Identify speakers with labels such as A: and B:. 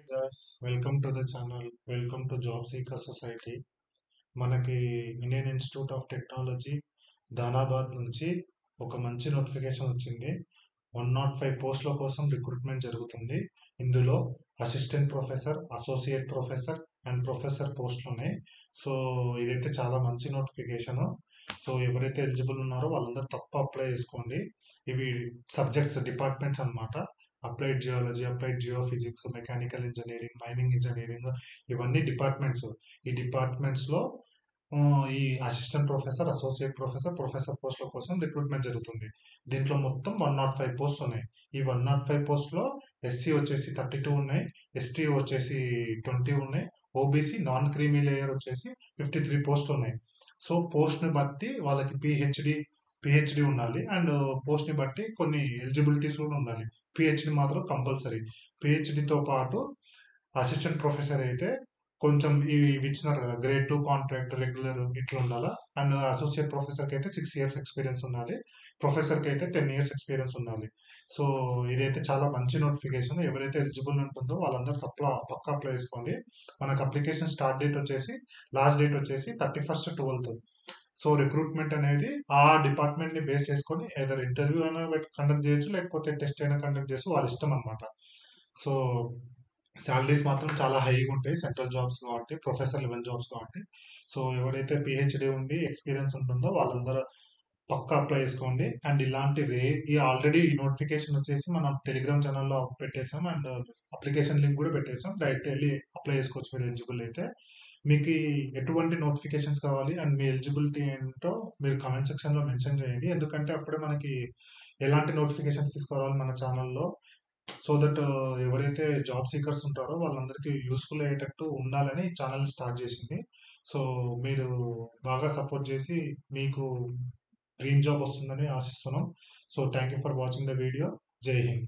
A: guys, welcome to the channel. Welcome to Job Seeker Society. మనకి Indian institute of technology దానాబాద్ నుంచి ఒక మంచి notification వచ్చింది. 105 పోస్టుల కోసం రిక్రూట్మెంట్ జరుగుతుంది. ఇందులో assistant professor, associate professor and professor పోస్టులు ఉన్నాయి. సో ఇదైతే చాలా మంచి నోటిఫికేషన్. సో ఎవరైతే ఎలిజిబుల్ ఉన్నారో వాళ్ళందరూ తప్ప అప్లై చేసుకోండి. ఇవి సబ్జెక్ట్స్ డిపార్ట్మెంట్స్ అన్నమాట. Applied geology, applied geophysics, mechanical engineering, mining engineering, ఇవన్నీ డిపార్ట్మెంట్స్. ఈ డిపార్ట్మెంట్స్లో ఈ assistant professor, associate professor, professor పోస్టుల కోసం రిక్రూట్మెంట్ జరుగుతుంది. దీంట్లో మొత్తం 105 పోస్ట్ ఉన్నాయి. ఈ 105 పోస్ట్లో ఎస్సీ వచ్చేసి 32 ఉన్నాయి, ఎస్టీ వచ్చేసి 20 ఉన్నాయి, ఓబీసీ నాన్ క్రీమీ లేయర్ వచ్చేసి 53 పోస్టులు ఉన్నాయి. సో పోస్ట్ని బట్టి వాళ్ళకి పిహెచ్డి ఉండాలి అండ్ పోస్ట్ని బట్టి కొన్ని ఎలిజిబిలిటీస్ కూడా ఉండాలి. పిహెచ్డి మాత్రం కంపల్సరీ. పిహెచ్డితో పాటు అసిస్టెంట్ ప్రొఫెసర్ అయితే కొంచెం ఇవి ఇచ్చినారు కదా, గ్రేడ్ 2 కాంట్రాక్ట్, రెగ్యులర్ ఇట్లా ఉండాలా. అండ్ అసోసియేట్ ప్రొఫెసర్కి అయితే 6 ఇయర్స్ ఎక్స్పీరియన్స్ ఉండాలి, ప్రొఫెసర్కి అయితే 10 ఇయర్స్ ఎక్స్పీరియన్స్ ఉండాలి. సో ఇదైతే చాలా మంచి నోటిఫికేషన్. ఎవరైతే ఎలిజిబుల్ ఉంటుందో వాళ్ళందరూ పక్కా అప్లై చేసుకోండి. మనకు అప్లికేషన్ స్టార్ట్ డేట్ వచ్చేసి, లాస్ట్ డేట్ వచ్చేసి 31/12. సో రిక్రూట్మెంట్ అనేది ఆ డిపార్ట్మెంట్ ని బేస్ చేసుకొని ఏదైనా ఇంటర్వ్యూ అయినా కండక్ట్ చేయొచ్చు, లేకపోతే టెస్ట్ అయినా కండక్ట్ చేసి వాళ్ళ ఇష్టం అనమాట. సో శాలరీస్ మాత్రం చాలా హైగా ఉంటాయి, సెంట్రల్ జాబ్స్ కాబట్టి, ప్రొఫెసర్ లెవెల్ జాబ్స్ కాబట్టి. సో ఎవరైతే పిహెచ్డి ఉండి ఎక్స్పీరియన్స్ ఉంటుందో వాళ్ళందరూ పక్కా అప్లై చేసుకోండి. అండ్ ఇలాంటి ఈ ఆల్రెడీ ఈ నోటిఫికేషన్ వచ్చేసి మనం టెలిగ్రామ్ ఛానల్లో పెట్టేసాం అండ్ అప్లికేషన్ లింక్ కూడా పెట్టేసాం. డైరెక్ట్ వెళ్ళి అప్లై చేసుకోవచ్చు మీరు ఎలిజిబుల్ అయితే. మీకు ఎటువంటి నోటిఫికేషన్స్ కావాలి అండ్ మీ ఎలిజిబిలిటీ ఏంటో మీరు కామెంట్ సెక్షన్లో మెన్షన్ చేయండి. ఎందుకంటే అప్పుడే మనకి ఎలాంటి నోటిఫికేషన్స్ తీసుకురావాలి మన ఛానల్లో, సో దట్ ఎవరైతే జాబ్ సీకర్స్ ఉంటారో వాళ్ళందరికీ యూస్ఫుల్ అయ్యేటట్టు ఉండాలని ఛానల్ స్టార్ట్ చేసింది. సో మీరు బాగా సపోర్ట్ చేసి మీకు డ్రీమ్ జాబ్ వస్తుందని ఆశిస్తున్నాం. So thank you for watching the video. జై హింద్.